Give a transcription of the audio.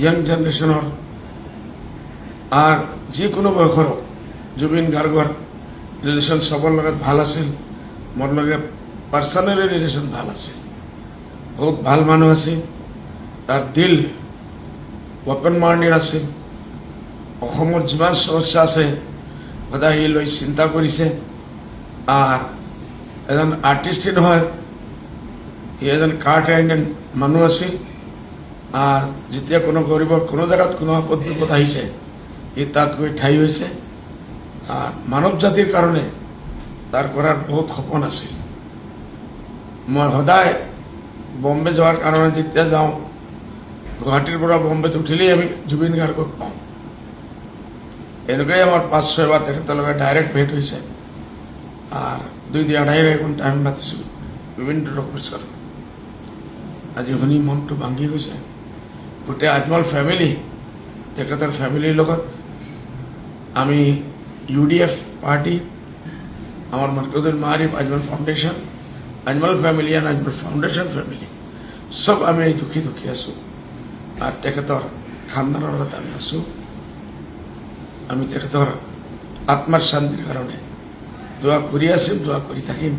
Young জেনাৰেশনৰ R যিকোনো বয়সৰ জুবিন গাৰ্গৰ ৰিলেশ্যন চবৰ লগত ভাল আছিল, মোৰ লগে পাৰ্চনেলি ৰিলেশ্যন ভাল আছিল, বহুত ভাল মানুহ আছিল। তাৰ দিল ওপেন মাইণ্ডেড আছিল। অসমৰ যিমান সমস্যা আছে সদায় সি লৈ চিন্তা কৰিছে। আৰ এজন আৰ্টিষ্টেই নহয়, সি এজন কাৰ্ড হেণ্ডেড মানুহ আছিল। আর যেতিয়া কোনো গরিবর কোনো জায়গাত কোনো আপদ বিপদ আহিছে সি তাত গৈ ঠাই হৈছে। আর মানৱ জাতিৰ কাৰণে তাৰ কৰাৰ বহুত সপোন আছিল। মই সদায় বম্বে যোৱাৰ কাৰণে যেতিয়া যাওঁ, গুৱাহাটীৰ পৰা বম্বেত উঠিলেই আমি জুবিন গাৰ্গক পাওঁ। এনেকৈ আমাৰ 5-6 বাৰ তেখেতৰ লগত ডাইৰেক্ট ভেট হৈছে। আৰ 2-2.5 ঘণ্টা আমি মাতিছোঁ বিভিন্ন অফিচৰ। আজি শুনি মনটো ভাঙি গৈছে। গোটেই আজমল ফ্যামিলি, তেখেতৰ ফ্যামিলিৰ লগত আমি UDF পার্টি, আমার মার্কাজুল মারিফ আজমল ফাউন্ডেশন, আজমল ফ্যামিলি আর আজমল ফাউন্ডেশন ফ্যামিলি সব আমি দুখী দুখী আছো। আর তেখেতৰ খানদানৰ লগত আমি আছো। আমি তেখেতৰ আত্মাৰ শান্তিৰ কাৰণে দোয়া কৰি আছো, দোয়া কৰি থাকিম।